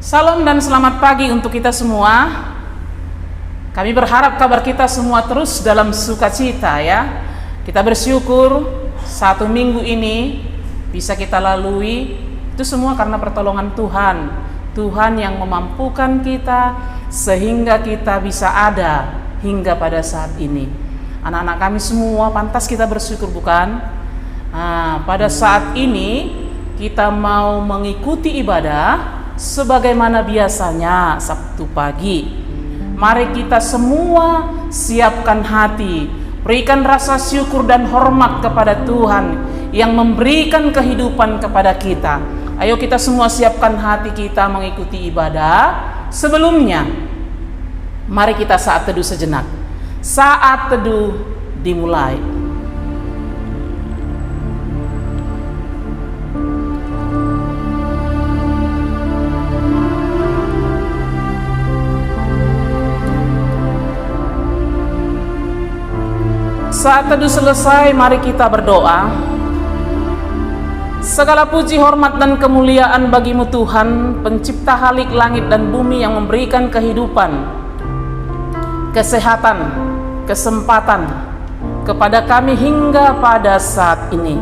Salam dan selamat pagi untuk kita semua. Kami berharap kabar kita semua terus dalam sukacita ya. Kita bersyukur satu minggu ini bisa kita lalui. Itu semua karena pertolongan Tuhan. Tuhan yang memampukan kita sehingga kita bisa ada hingga pada saat ini. Anak-anak kami semua pantas kita bersyukur, bukan? Pada saat ini kita mau mengikuti ibadah sebagaimana biasanya Sabtu pagi. Mari kita semua siapkan hati, berikan rasa syukur dan hormat kepada Tuhan yang memberikan kehidupan kepada kita. Ayo kita semua siapkan hati kita mengikuti ibadah. Sebelumnya, mari kita saat teduh sejenak. Saat teduh dimulai. Saat teduh selesai, mari kita berdoa. Segala puji, hormat, dan kemuliaan bagimu Tuhan, pencipta halik langit dan bumi yang memberikan kehidupan, kesehatan, kesempatan kepada kami hingga pada saat ini.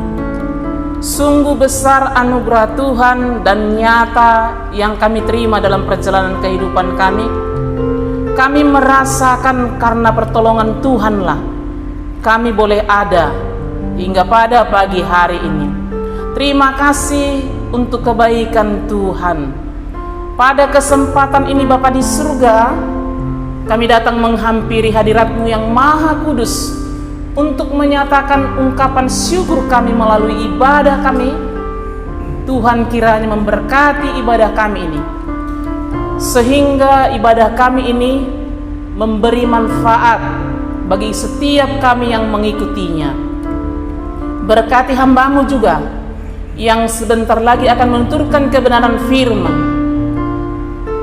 Sungguh besar anugerah Tuhan dan nyata yang kami terima dalam perjalanan kehidupan kami. Kami merasakan karena pertolongan Tuhanlah kami boleh ada hingga pada pagi hari ini. Terima kasih untuk kebaikan Tuhan. Pada kesempatan ini Bapa di surga, kami datang menghampiri hadirat-Mu yang Maha Kudus untuk menyatakan ungkapan syukur kami melalui ibadah kami. Tuhan kiranya memberkati ibadah kami ini, sehingga ibadah kami ini memberi manfaat bagi setiap kami yang mengikutinya. Berkati hamba-Mu juga yang sebentar lagi akan menuturkan kebenaran firman.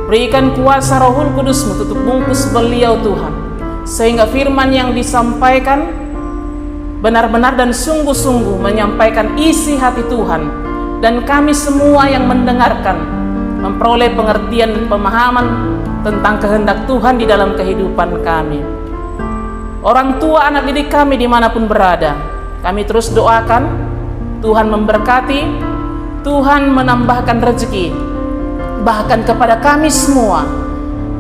Berikan kuasa Rohul Kudus-Mu, tutup bungkus beliau Tuhan, sehingga firman yang disampaikan benar-benar dan sungguh-sungguh menyampaikan isi hati Tuhan, dan kami semua yang mendengarkan memperoleh pengertian dan pemahaman tentang kehendak Tuhan di dalam kehidupan kami. Orang tua anak didik kami dimanapun berada, kami terus doakan Tuhan memberkati, Tuhan menambahkan rezeki, bahkan kepada kami semua.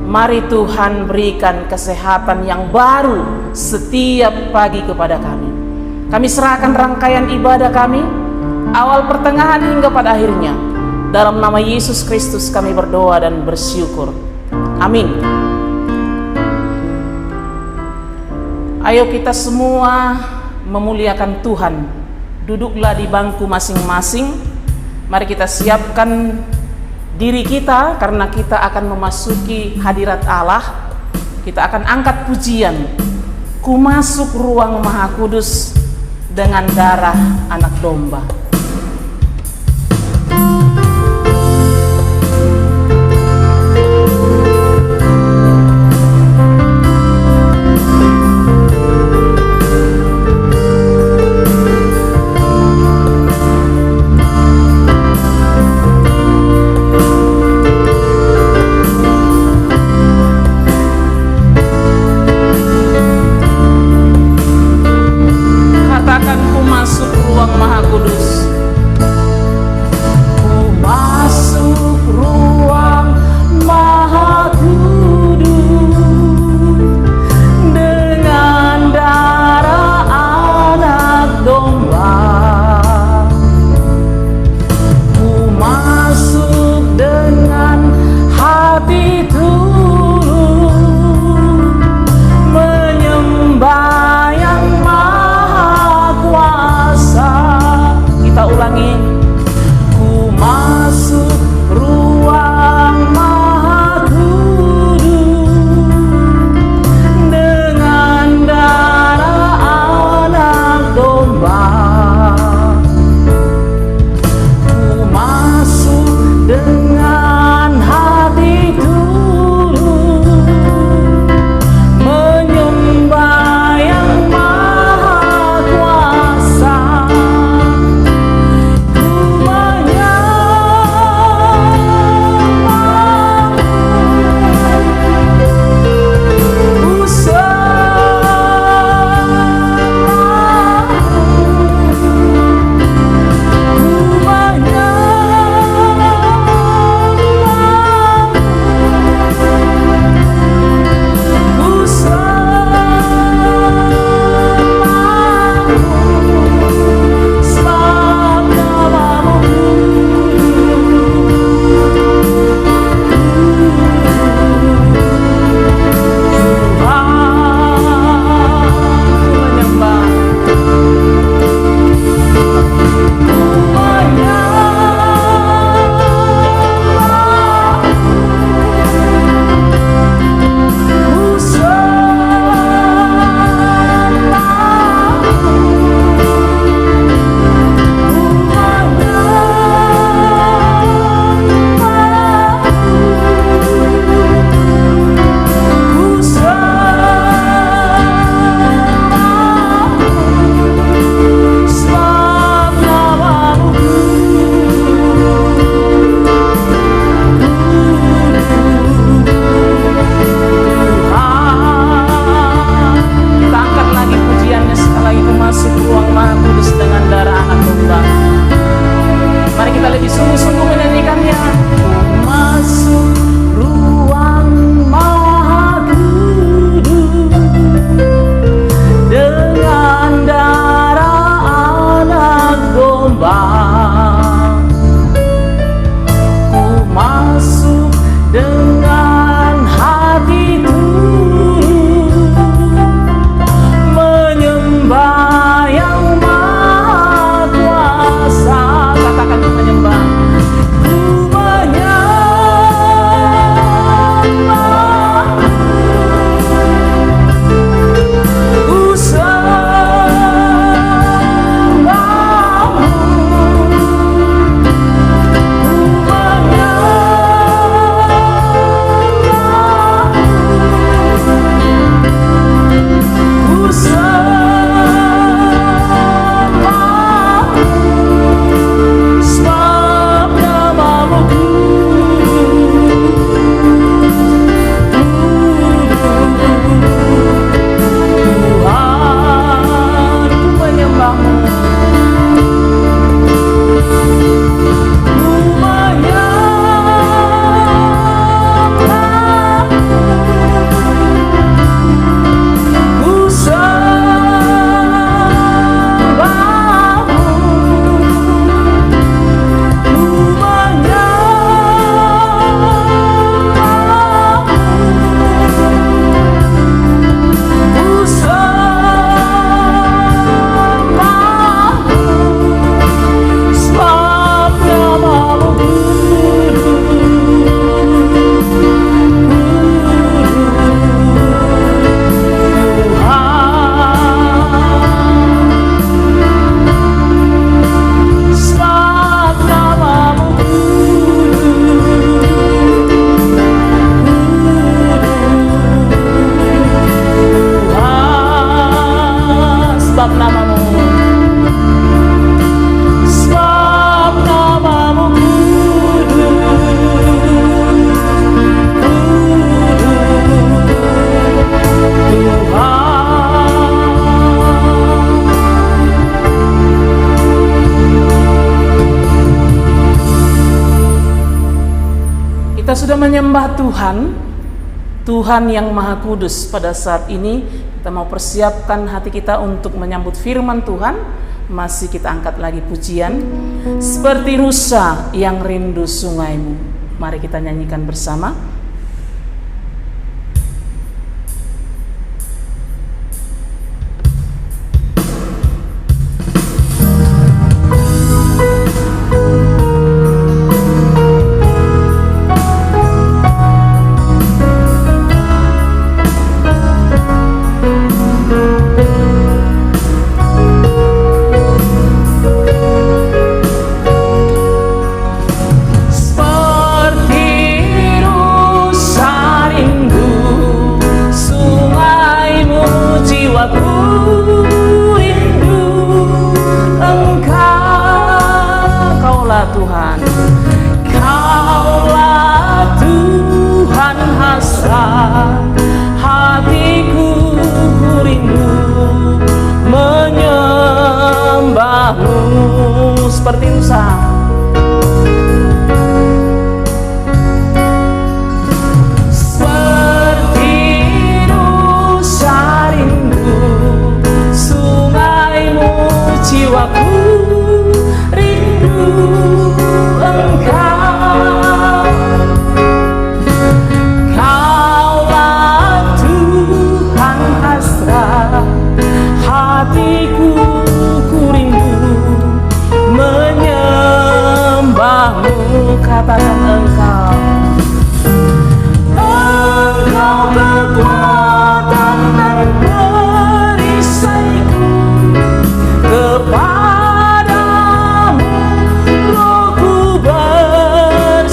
Mari Tuhan berikan kesehatan yang baru setiap pagi kepada kami. Kami serahkan rangkaian ibadah kami, awal pertengahan hingga pada akhirnya. Dalam nama Yesus Kristus kami berdoa dan bersyukur. Amin. Ayo kita semua memuliakan Tuhan. Duduklah di bangku masing-masing. Mari kita siapkan diri kita karena kita akan memasuki hadirat Allah. Kita akan angkat pujian. Ku masuk ruang Maha Kudus dengan darah anak domba. Katakan, ku masuk ruang Maha Kudus. menyembah Tuhan, Tuhan yang Maha Kudus, pada saat ini kita mau persiapkan hati kita untuk menyambut firman Tuhan. Masih kita angkat lagi pujian, seperti rusa yang rindu sungaimu. Mari kita nyanyikan bersama. Seperti rusa, seperti rusa rindu sungaimu, jiwaku rindu engkau. Kaulah Tuhan hasrat hatiku, ku rindu menyembahmu. Katakan engkau, engkau kekuatan dan perisaiku, kepadamu rohku berserah.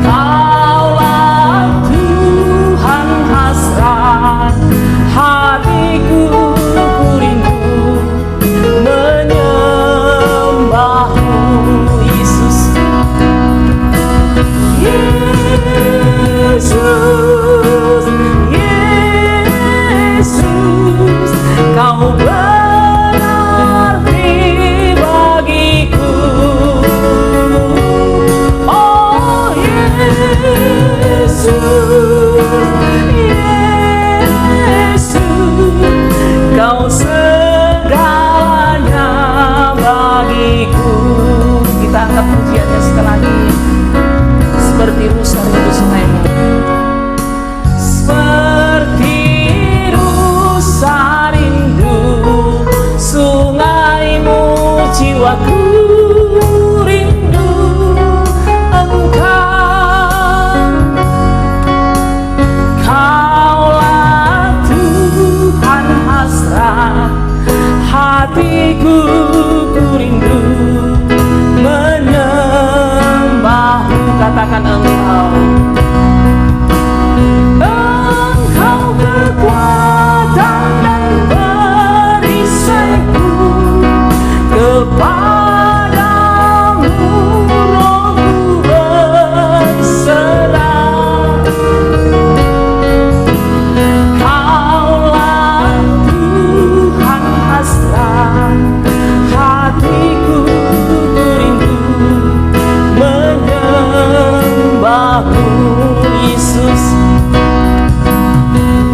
Kaulah Tuhan hasrat hatiku, ku rindu menyembahmu. Yesus, Yesus, Yesus, kau berarti bagiku. Oh Yesus, Yesus, kau segalanya bagiku. Kita angkat pujiannya sekali lagi. Seperti rusa rindu sungaimu, seperti rusa rindu sungaimu, jiwaku rindu engkau. Kaulah Tuhan hasrat hatiku, ku rindu menyembahmu. Katakan engkau, engkau kekuatan dan perisaiku, kepadamu rohku berserah. Kaulah Tuhan hasrat hatiku, ku rindu menyembahmu. Yesus,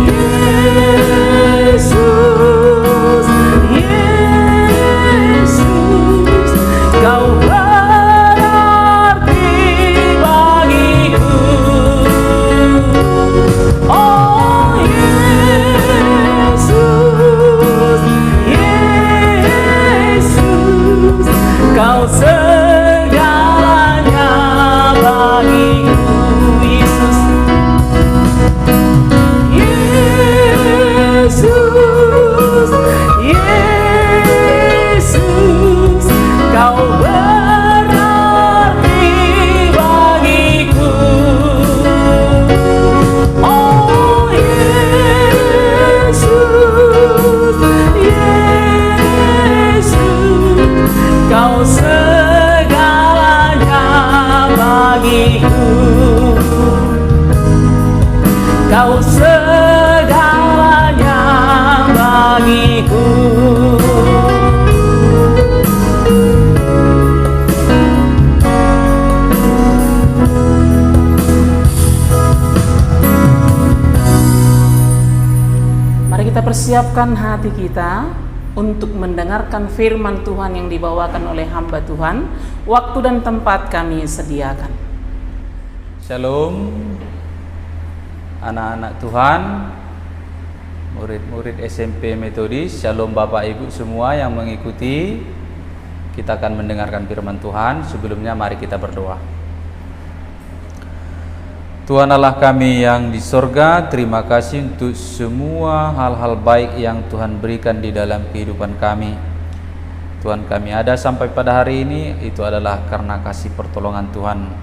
Yesus, Yesus, kau berarti bagiku. Oh Yesus, Yesus, kau segalanya bagiku. Yesus, Yesus, Yesus, kau berarti bagiku. Oh Yesus, Yesus, kau segalanya bagiku. Kau segalanya bagiku. kita persiapkan hati kita untuk mendengarkan firman Tuhan yang dibawakan oleh hamba Tuhan. Waktu dan tempat kami sediakan. Shalom anak-anak Tuhan, murid-murid SMP Metodis. Shalom Bapak Ibu semua yang mengikuti. Kita akan mendengarkan firman Tuhan. Sebelumnya mari kita berdoa. Tuhan Allah kami yang di sorga, terima kasih untuk semua hal-hal baik yang Tuhan berikan di dalam kehidupan kami. Tuhan, kami ada sampai pada hari ini, itu adalah karena kasih pertolongan Tuhan.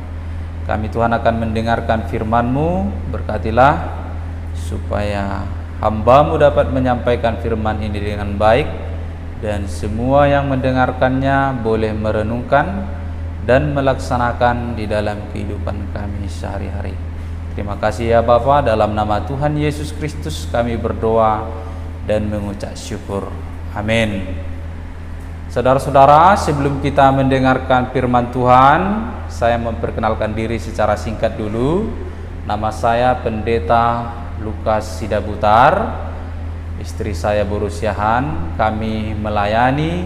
Kami Tuhan akan mendengarkan firman-Mu, berkatilah supaya hamba-Mu dapat menyampaikan firman ini dengan baik, dan semua yang mendengarkannya boleh merenungkan dan melaksanakan di dalam kehidupan kami sehari-hari. Terima kasih ya Bapa, dalam nama Tuhan Yesus Kristus kami berdoa dan mengucap syukur. Amin. Saudara-saudara, sebelum kita mendengarkan firman Tuhan, saya memperkenalkan diri secara singkat dulu. Nama saya Pendeta Lukas Sidabutar. Istri saya Borusiahan. Kami melayani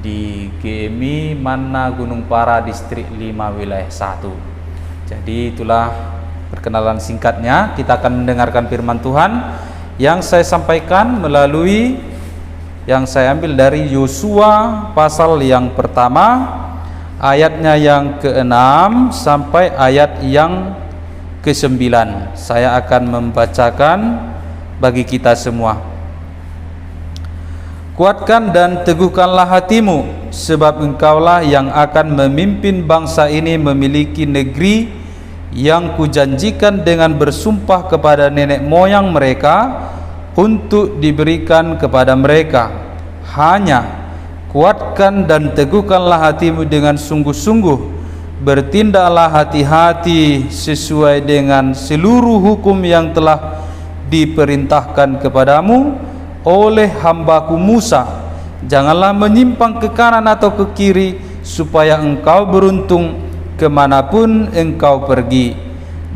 di GMI Mana Gunung Para Distrik 5 Wilayah 1. Jadi itulah perkenalan singkatnya. Kita akan mendengarkan firman Tuhan yang saya sampaikan melalui yang saya ambil dari Yosua pasal yang pertama, ayatnya yang ke-6 sampai ayat yang ke-9. Saya akan membacakan bagi kita semua. Kuatkan dan teguhkanlah hatimu, sebab engkaulah yang akan memimpin bangsa ini memiliki negeri yang kujanjikan dengan bersumpah kepada nenek moyang mereka untuk diberikan kepada mereka. Hanya kuatkan dan teguhkanlah hatimu dengan sungguh-sungguh, bertindaklah hati-hati sesuai dengan seluruh hukum yang telah diperintahkan kepadamu oleh hambaku Musa. Janganlah menyimpang ke kanan atau ke kiri, supaya engkau beruntung kemanapun engkau pergi.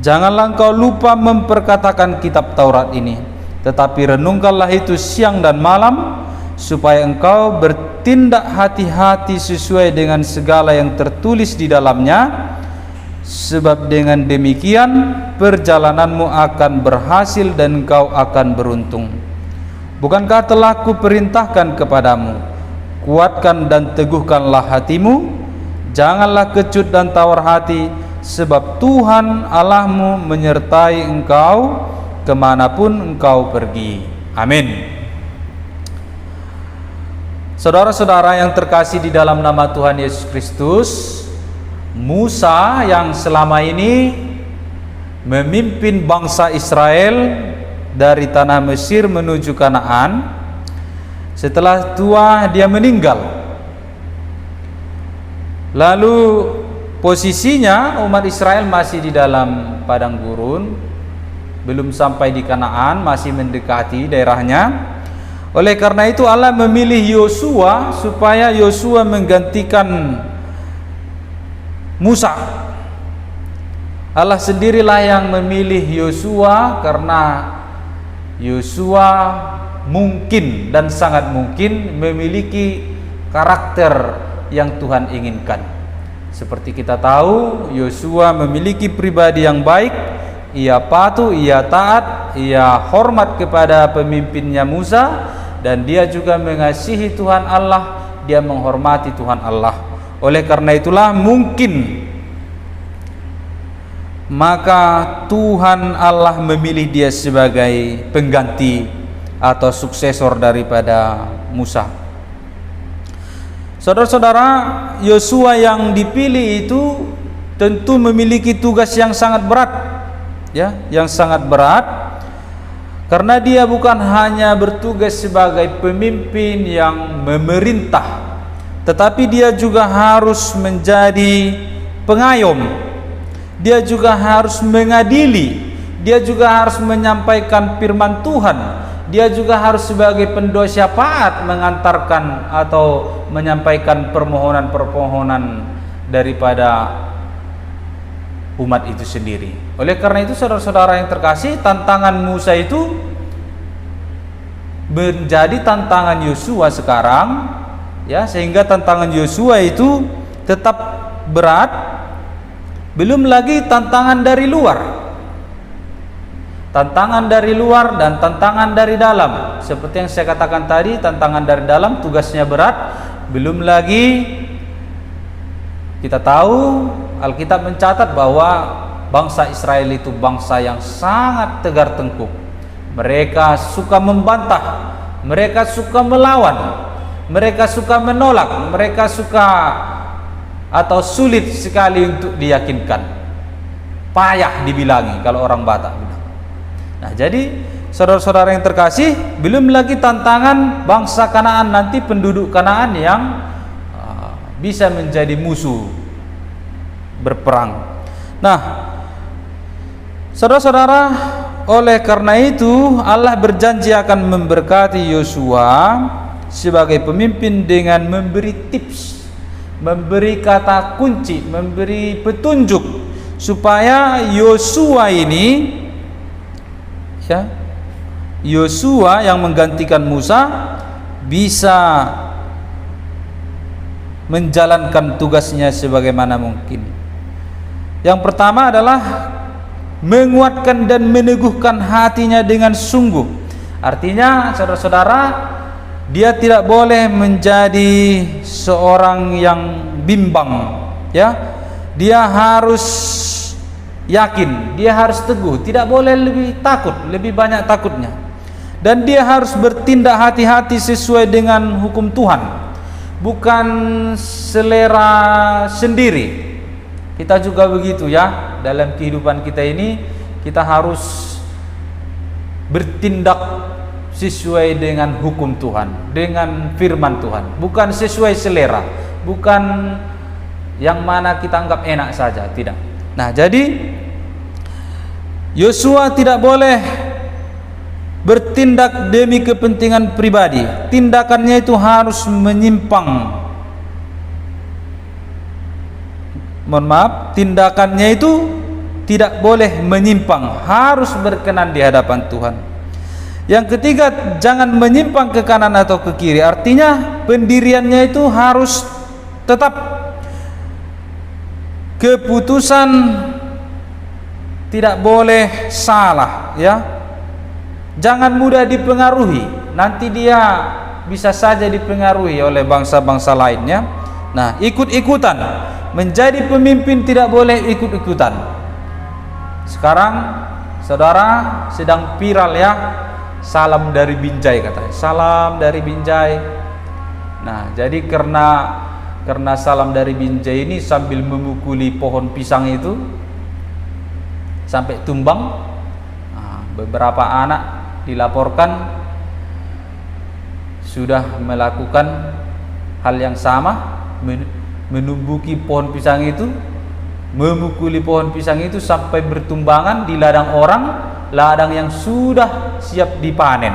Janganlah engkau lupa memperkatakan kitab Taurat ini, tetapi renungkanlah itu siang dan malam, supaya engkau bertindak hati-hati sesuai dengan segala yang tertulis di dalamnya. Sebab dengan demikian perjalananmu akan berhasil dan engkau akan beruntung. Bukankah telah kuperintahkan kepadamu, kuatkan dan teguhkanlah hatimu, janganlah kecut dan tawar hati, sebab Tuhan Allahmu menyertai engkau kemanapun engkau pergi. Amin. Saudara-saudara yang terkasih di dalam nama Tuhan Yesus Kristus, Musa yang selama ini memimpin bangsa Israel dari tanah Mesir menuju Kanaan, setelah tua dia meninggal. Lalu posisinya umat Israel masih di dalam padang gurun, belum sampai di Kanaan, masih mendekati daerahnya. Oleh karena itu Allah memilih Yosua supaya Yosua menggantikan Musa. Allah sendirilah yang memilih Yosua karena Yosua mungkin dan sangat mungkin memiliki karakter yang Tuhan inginkan. Seperti kita tahu, Yosua memiliki pribadi yang baik. Ia patuh, ia taat, ia hormat kepada pemimpinnya Musa, dan dia juga mengasihi Tuhan Allah, dia menghormati Tuhan Allah. Oleh karena itulah mungkin maka Tuhan Allah memilih dia sebagai pengganti atau suksesor daripada Musa. Saudara-saudara, Yosua yang dipilih itu tentu memiliki tugas yang sangat berat, ya, yang sangat berat, karena dia bukan hanya bertugas sebagai pemimpin yang memerintah, tetapi dia juga harus menjadi pengayom, dia juga harus mengadili, dia juga harus menyampaikan firman Tuhan, dia juga harus sebagai pendoa syafaat mengantarkan atau menyampaikan permohonan-permohonan daripada umat itu sendiri. Oleh karena itu saudara-saudara yang terkasih, tantangan Musa itu menjadi tantangan Yosua sekarang, ya, sehingga tantangan Yosua itu tetap berat. Belum lagi tantangan dari luar, tantangan dari luar dan tantangan dari dalam. Seperti yang saya katakan tadi, tantangan dari dalam tugasnya berat. Belum lagi kita tahu Alkitab mencatat bahwa bangsa Israel itu bangsa yang sangat tegar tengkuk. Mereka suka membantah, mereka suka melawan, mereka suka menolak, mereka suka atau sulit sekali untuk diyakinkan. Payah dibilangi kalau orang Batak bilang. Nah, jadi saudara-saudara yang terkasih, belum lagi tantangan bangsa Kanaan nanti, penduduk Kanaan yang bisa menjadi musuh berperang. Nah, saudara-saudara, oleh karena itu Allah berjanji akan memberkati Yosua sebagai pemimpin dengan memberi tips, memberi kata kunci, memberi petunjuk supaya Yosua ini, ya, Yosua yang menggantikan Musa bisa menjalankan tugasnya sebagaimana mungkin. Yang pertama adalah menguatkan dan meneguhkan hatinya dengan sungguh. Artinya, saudara-saudara, dia tidak boleh menjadi seorang yang bimbang, ya. Dia harus yakin, dia harus teguh, tidak boleh lebih takut, lebih banyak takutnya. Dan dia harus bertindak hati-hati sesuai dengan hukum Tuhan, bukan selera sendiri. Kita juga begitu, ya. Dalam kehidupan kita ini, kita harus bertindak sesuai dengan hukum Tuhan, dengan firman Tuhan, bukan sesuai selera, bukan yang mana kita anggap enak saja, tidak. Nah, jadi Yosua tidak boleh bertindak demi kepentingan pribadi. Tindakannya itu harus menyimpang. Mohon maaf, tindakannya itu tidak boleh menyimpang, harus berkenan di hadapan Tuhan. Yang ketiga, jangan menyimpang ke kanan atau ke kiri. Artinya pendiriannya itu harus tetap, keputusan tidak boleh salah, ya. Jangan mudah dipengaruhi. Nanti dia bisa saja dipengaruhi oleh bangsa-bangsa lainnya. Nah, ikut-ikutan menjadi pemimpin tidak boleh ikut-ikutan. Sekarang saudara sedang viral, ya, salam dari Binjai katanya. Salam dari Binjai. Nah, jadi karena salam dari Binjai ini sambil memukuli pohon pisang itu sampai tumbang. Nah, beberapa anak dilaporkan sudah melakukan hal yang sama, menumbuki pohon pisang itu, memukuli pohon pisang itu sampai bertumbangan di ladang orang, ladang yang sudah siap dipanen,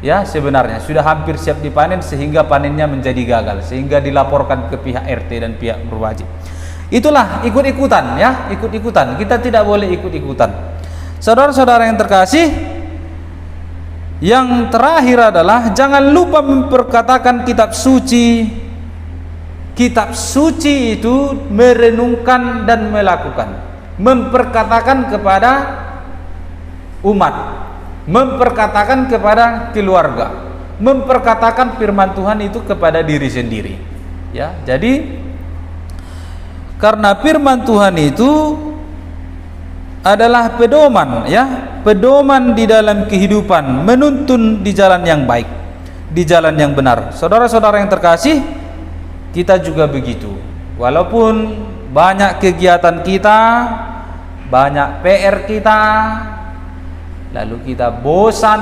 ya, sebenarnya sudah hampir siap dipanen, sehingga panennya menjadi gagal, sehingga dilaporkan ke pihak RT dan pihak berwajib. Itulah ikut-ikutan, ya, ikut-ikutan. Kita tidak boleh ikut-ikutan. Saudara-saudara yang terkasih, yang terakhir adalah jangan lupa memperkatakan kitab suci. Kitab suci itu merenungkan dan melakukan, memperkatakan kepada umat, memperkatakan kepada keluarga, memperkatakan firman Tuhan itu kepada diri sendiri, ya. Jadi karena firman Tuhan itu adalah pedoman, ya, pedoman di dalam kehidupan, menuntun di jalan yang baik, di jalan yang benar. Saudara-saudara yang terkasih, kita juga begitu. Walaupun banyak kegiatan kita, banyak PR kita, lalu kita bosan,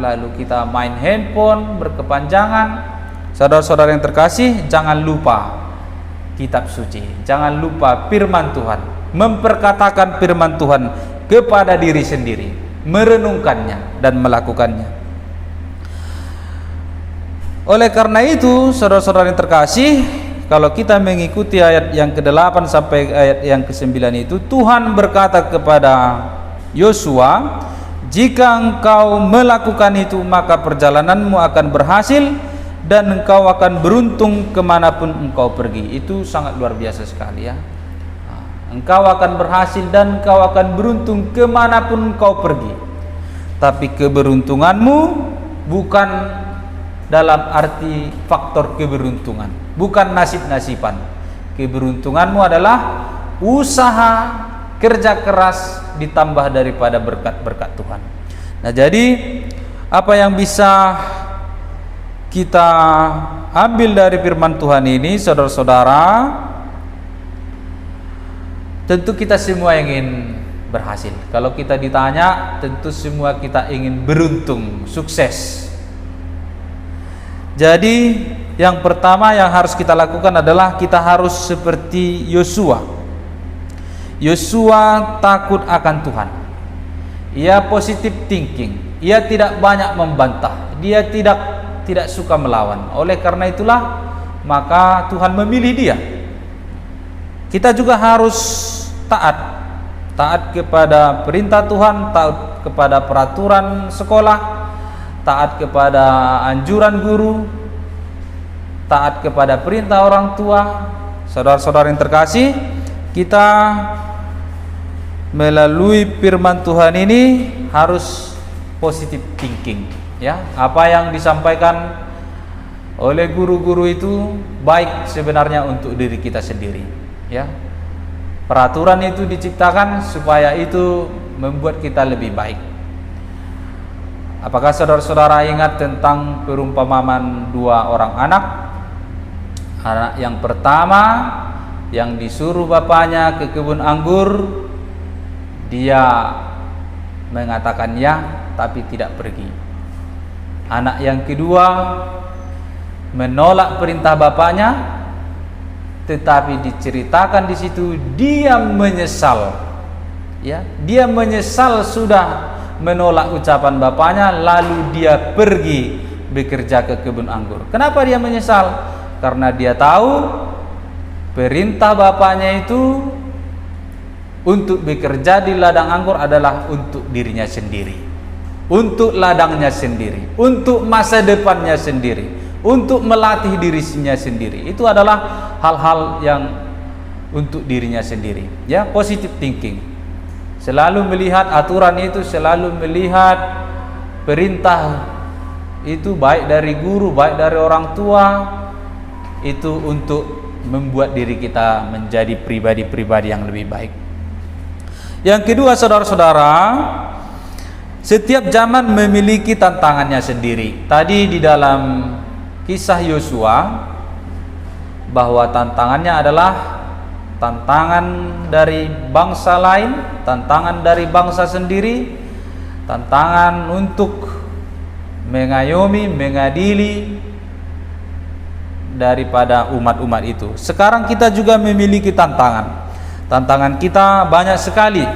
lalu kita main handphone berkepanjangan. Saudara-saudara yang terkasih, jangan lupa kitab suci, jangan lupa firman Tuhan, memperkatakan firman Tuhan kepada diri sendiri, merenungkannya dan melakukannya. Oleh karena itu, saudara-saudara yang terkasih, kalau kita mengikuti ayat yang ke-8 sampai ayat yang ke-9 itu, Tuhan berkata kepada Yosua, Jika engkau melakukan itu, maka perjalananmu akan berhasil dan engkau akan beruntung kemanapun engkau pergi. Itu sangat luar biasa sekali ya. Engkau akan berhasil dan engkau akan beruntung kemanapun engkau pergi. Tapi keberuntunganmu bukan dalam arti faktor keberuntungan, bukan nasib-nasiban. Keberuntunganmu adalah usaha, kerja keras ditambah daripada berkat-berkat Tuhan. Nah, jadi apa yang bisa kita ambil dari firman Tuhan ini, saudara-saudara, tentu kita semua ingin berhasil. Kalau kita ditanya, tentu semua kita ingin beruntung, sukses. Jadi yang pertama yang harus kita lakukan adalah kita harus seperti Yosua. Yosua takut akan Tuhan. Ia positive thinking. Ia tidak banyak membantah. Dia tidak suka melawan. Oleh karena itulah maka Tuhan memilih dia. Kita juga harus taat kepada perintah Tuhan, taat kepada peraturan sekolah, taat kepada anjuran guru, taat kepada perintah orang tua. Saudara-saudara yang terkasih, kita melalui firman Tuhan ini harus positive thinking ya. Apa yang disampaikan oleh guru-guru itu baik sebenarnya untuk diri kita sendiri ya. Peraturan itu diciptakan supaya itu membuat kita lebih baik. Apakah saudara-saudara ingat tentang perumpamaan dua orang anak? Anak yang pertama yang disuruh bapaknya ke kebun anggur, dia mengatakan ya, tapi tidak pergi. Anak yang kedua menolak perintah bapaknya, tetapi diceritakan di situ dia menyesal. Ya, dia menyesal sudah menolak ucapan bapaknya, lalu dia pergi bekerja ke kebun anggur. Kenapa dia menyesal? Karena dia tahu perintah bapaknya itu untuk bekerja di ladang anggur adalah untuk dirinya sendiri, untuk ladangnya sendiri, untuk masa depannya sendiri, untuk melatih dirinya sendiri. Itu adalah hal-hal yang untuk dirinya sendiri ya. Positive thinking, selalu melihat aturan itu, selalu melihat perintah itu, baik dari guru, baik dari orang tua, itu untuk membuat diri kita menjadi pribadi-pribadi yang lebih baik. Yang kedua, saudara-saudara, setiap zaman memiliki tantangannya sendiri. Tadi di dalam kisah Yosua bahwa tantangannya adalah tantangan dari bangsa lain, tantangan dari bangsa sendiri, tantangan untuk mengayomi, mengadili daripada umat-umat itu. Sekarang kita juga memiliki tantangan. Tantangan kita banyak sekali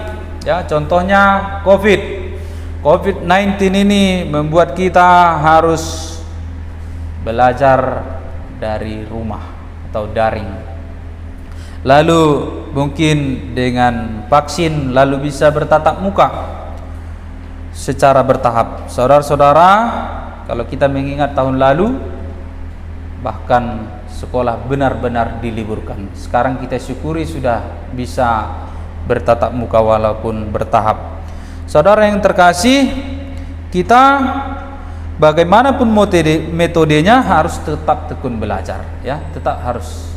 ya. Contohnya COVID-19 ini membuat kita harus belajar dari rumah atau daring. Lalu mungkin dengan vaksin lalu bisa bertatap muka secara bertahap. Saudara-saudara, kalau kita mengingat tahun lalu bahkan sekolah benar-benar diliburkan. Sekarang kita syukuri sudah bisa bertatap muka walaupun bertahap. Saudara yang terkasih, kita bagaimanapun metodenya harus tetap tekun belajar ya, tetap harus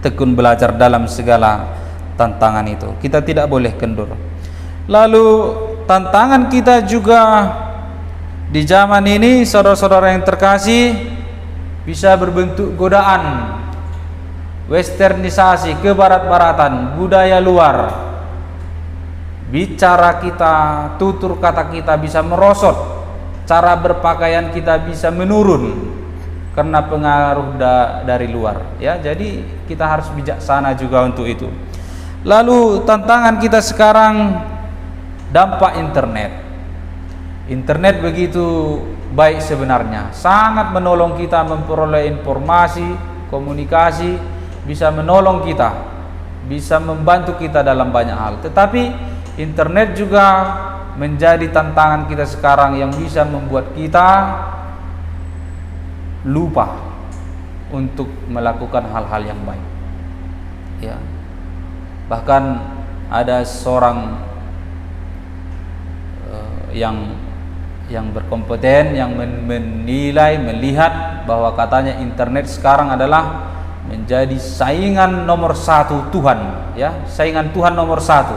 tekun belajar dalam segala tantangan itu. Kita tidak boleh kendur. Lalu tantangan kita juga di zaman ini, saudara-saudara yang terkasih, bisa berbentuk godaan, westernisasi, kebarat-baratan, budaya luar. Bicara kita, tutur kata kita bisa merosot, cara berpakaian kita bisa menurun karena pengaruh dari luar ya. Jadi kita harus bijaksana juga untuk itu. Lalu tantangan kita sekarang, dampak internet begitu baik sebenarnya, sangat menolong kita memperoleh informasi, komunikasi, bisa menolong kita, bisa membantu kita dalam banyak hal. Tetapi internet juga menjadi tantangan kita sekarang yang bisa membuat kita lupa untuk melakukan hal-hal yang baik. Ya. Bahkan ada seorang yang berkompeten yang menilai, melihat bahwa katanya internet sekarang adalah menjadi saingan nomor 1 Tuhan, ya, saingan Tuhan nomor 1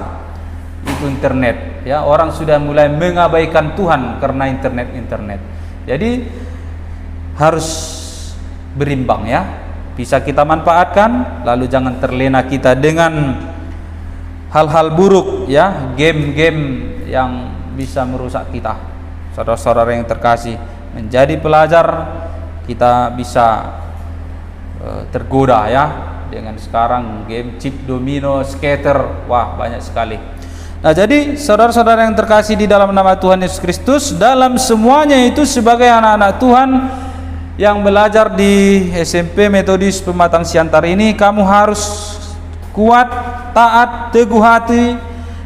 itu internet, ya. Orang sudah mulai mengabaikan Tuhan karena internet. Jadi harus berimbang, ya. Bisa kita manfaatkan, lalu jangan terlena kita dengan hal-hal buruk, ya, game-game yang bisa merusak kita. Saudara-saudara yang terkasih, menjadi pelajar kita bisa tergoda, ya, dengan sekarang game chip, domino, skater, wah banyak sekali. Nah, jadi saudara-saudara yang terkasih di dalam nama Tuhan Yesus Kristus, dalam semuanya itu sebagai anak-anak Tuhan yang belajar di SMP Metodis Pematang Siantar ini, kamu harus kuat, taat, teguh hati,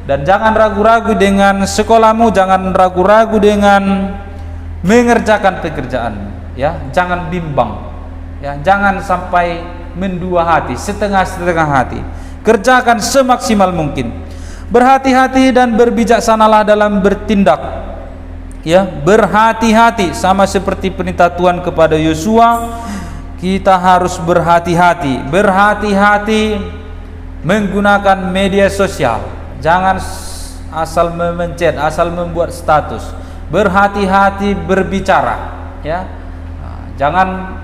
dan jangan ragu-ragu dengan sekolahmu, jangan ragu-ragu dengan mengerjakan pekerjaan, ya. Jangan bimbang, ya. Jangan sampai mendua hati, setengah-setengah hati. Kerjakan semaksimal mungkin. Berhati-hati dan berbijaksanalah dalam bertindak, ya. Berhati-hati, sama seperti perintah Tuhan kepada Yosua, kita harus berhati-hati. Berhati-hati menggunakan media sosial. Jangan asal memencet, asal membuat status. Berhati-hati berbicara, ya. Jangan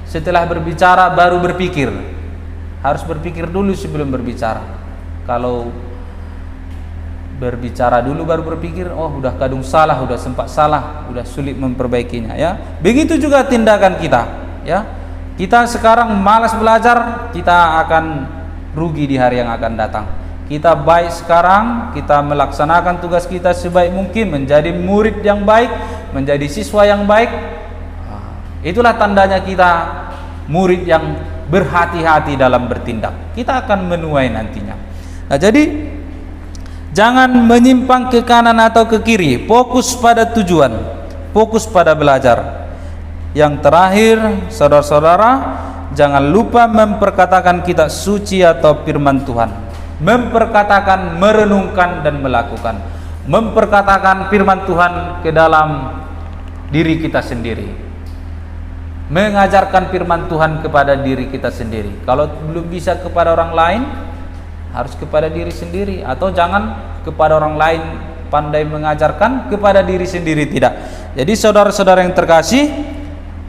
setelah berbicara baru berpikir. Harus berpikir dulu sebelum berbicara. Kalau berbicara dulu baru berpikir, oh udah kadung salah, udah sempat salah, udah sulit memperbaikinya, ya. Begitu juga tindakan kita, ya. Kita sekarang malas belajar, kita akan rugi di hari yang akan datang. Kita baik sekarang, kita melaksanakan tugas kita sebaik mungkin, menjadi murid yang baik, menjadi siswa yang baik. Itulah tandanya kita murid yang berhati-hati dalam bertindak. Kita akan menuai nantinya. Nah, jadi jangan menyimpang ke kanan atau ke kiri, fokus pada tujuan, fokus pada belajar. Yang terakhir, saudara-saudara, jangan lupa memperkatakan kitab suci atau firman Tuhan. Memperkatakan, merenungkan, dan melakukan. Memperkatakan firman Tuhan ke dalam diri kita sendiri. Mengajarkan firman Tuhan kepada diri kita sendiri. Kalau belum bisa kepada orang lain, harus kepada diri sendiri. Atau jangan kepada orang lain pandai mengajarkan, kepada diri sendiri tidak. Jadi saudara-saudara yang terkasih,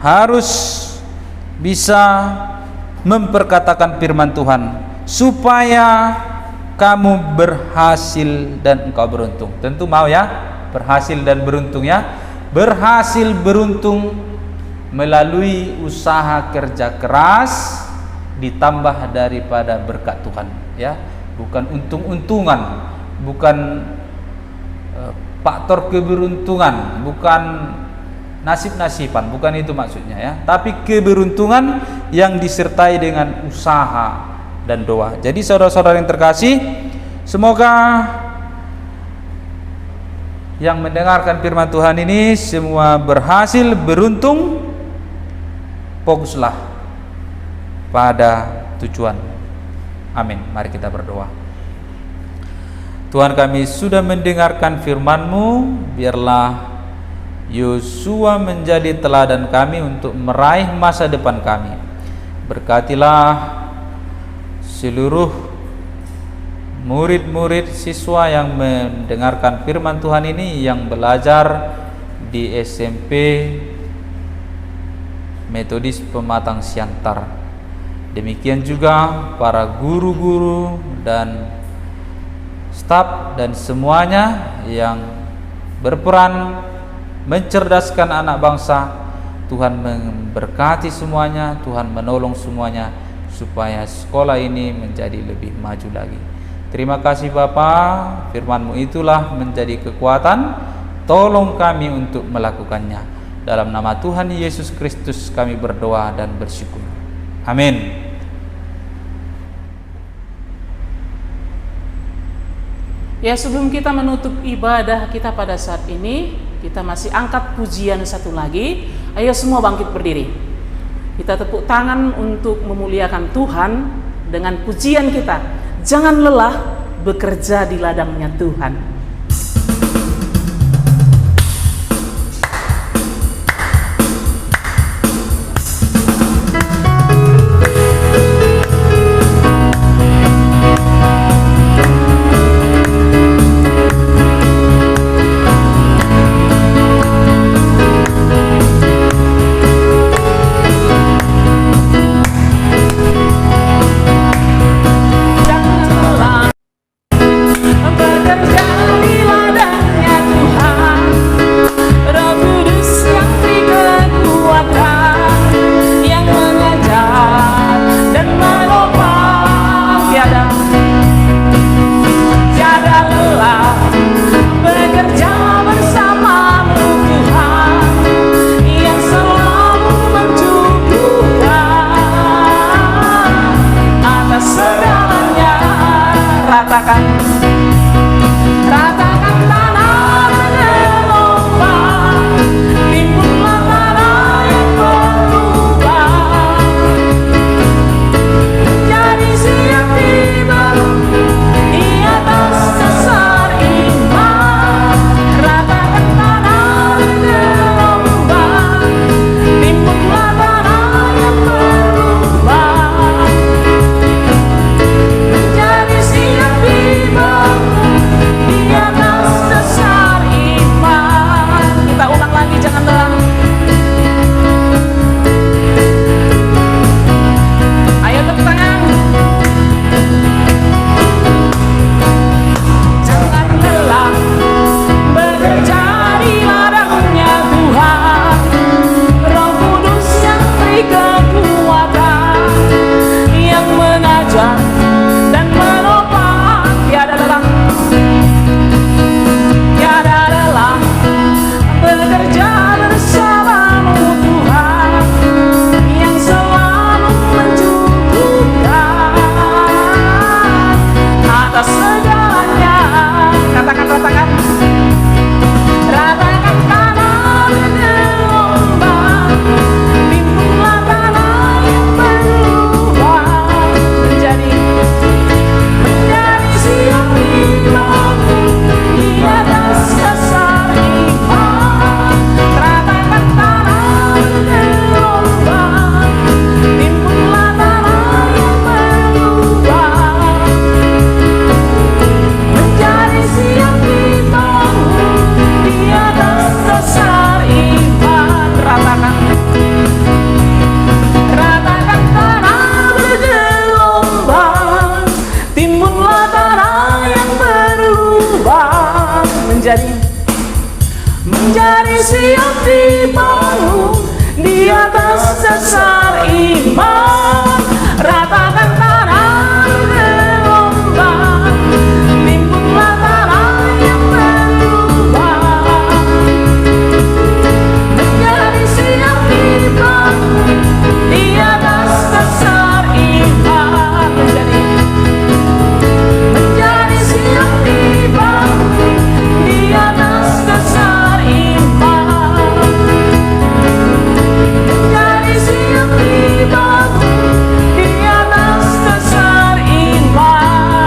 harus bisa memperkatakan firman Tuhan supaya kamu berhasil dan engkau beruntung. Tentu mau, ya, berhasil dan beruntung, ya. Berhasil beruntung melalui usaha kerja keras ditambah daripada berkat Tuhan, ya. Bukan untung-untungan, bukan faktor keberuntungan, bukan nasib-nasiban, bukan itu maksudnya, ya. Tapi keberuntungan yang disertai dengan usaha dan doa. Jadi saudara-saudara yang terkasih, semoga yang mendengarkan firman Tuhan ini semua berhasil, beruntung. Fokuslah pada tujuan. Amin. Mari kita berdoa. Tuhan, kami sudah mendengarkan firman-Mu, biarlah Yosua menjadi teladan kami untuk meraih masa depan kami. Berkatilah seluruh murid-murid siswa yang mendengarkan firman Tuhan ini, yang belajar di SMP Metodis Pematang Siantar. Demikian juga para guru-guru dan staf dan semuanya yang berperan mencerdaskan anak bangsa. Tuhan memberkati semuanya, Tuhan menolong semuanya, supaya sekolah ini menjadi lebih maju lagi. Terima kasih Bapa, firman-Mu itulah menjadi kekuatan. Tolong kami untuk melakukannya. Dalam nama Tuhan Yesus Kristus kami berdoa dan bersyukur. Amin. Ya, sebelum kita menutup ibadah kita pada saat ini, kita masih angkat pujian satu lagi. Ayo semua bangkit berdiri. Kita tepuk tangan untuk memuliakan Tuhan dengan pujian kita. Jangan lelah bekerja di ladangnya Tuhan. menjadi siap dibangun di atas dasar iman. Ratakan tanah gelombang, timbunlah tanah yang berubah, menjadi siap dibangun di atas dasar iman. Menjadi siap dibangun di atas dasar iman. Menjadi siap dibangun di atas dasar iman.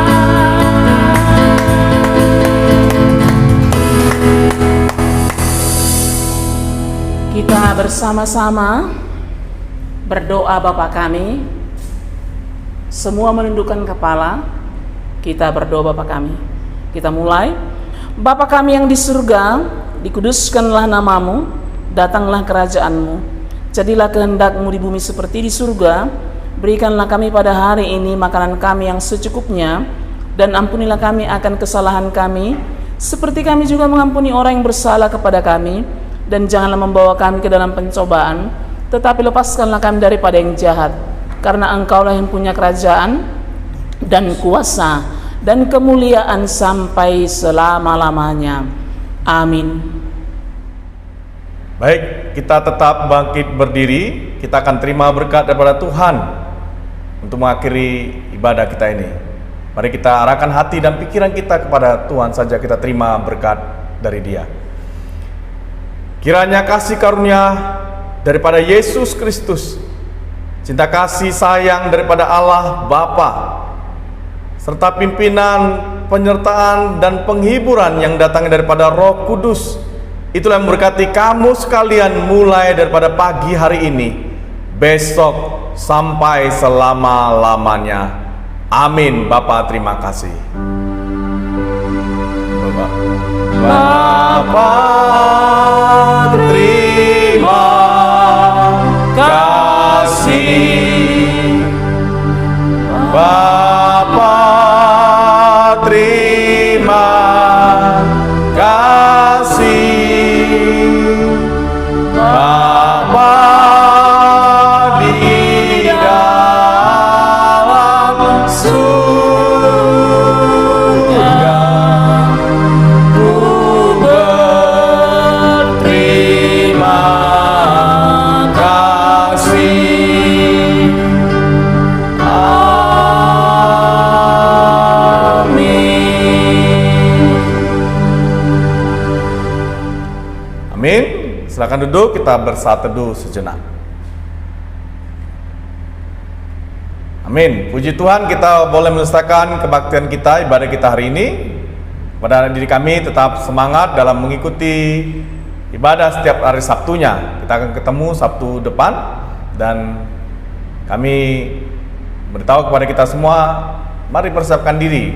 Kita bersama-sama berdoa Bapa kami. Semua menundukkan kepala. Kita berdoa Bapa kami. Kita mulai. Bapa kami yang di surga, dikuduskanlah namamu, datanglah kerajaanmu, jadilah kehendakmu di bumi seperti di surga. Berikanlah kami pada hari ini makanan kami yang secukupnya, dan ampunilah kami akan kesalahan kami, seperti kami juga mengampuni orang yang bersalah kepada kami. Dan janganlah membawa kami ke dalam pencobaan, tetapi lepaskanlah kami daripada yang jahat. Karena Engkaulah yang punya kerajaan dan kuasa dan kemuliaan sampai selama-lamanya. Amin. Baik, kita tetap bangkit berdiri. Kita akan terima berkat daripada Tuhan untuk mengakhiri ibadah kita ini. Mari kita arahkan hati dan pikiran kita kepada Tuhan saja, kita terima berkat dari Dia. Kiranya kasih karunia daripada Yesus Kristus, cinta kasih sayang daripada Allah Bapa, serta pimpinan, penyertaan, dan penghiburan yang datang daripada Roh Kudus, itulah yang memberkati kamu sekalian mulai daripada pagi hari ini, besok, sampai selama-lamanya. Amin. Bapa, terima kasih. Bapa, terima kasih. Bapa, terima kasih. Bapa di dalam surga, ku berterima kasih. Amin. Silakan duduk, kita bersatu teduh sejenak. Amin. Puji Tuhan, kita boleh melestarikan kebaktian kita, ibadah kita hari ini. Pada diri kami tetap semangat dalam mengikuti ibadah setiap hari Sabtunya. Kita akan ketemu Sabtu depan, dan kami beritahu kepada kita semua, mari persiapkan diri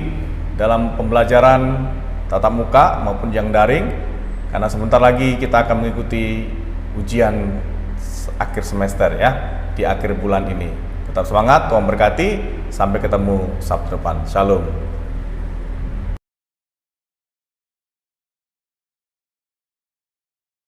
dalam pembelajaran tatap muka maupun yang daring. Karena sebentar lagi kita akan mengikuti ujian akhir semester ya, di akhir bulan ini. Tetap semangat, Tuhan berkati. Sampai ketemu Sabtu depan. Shalom.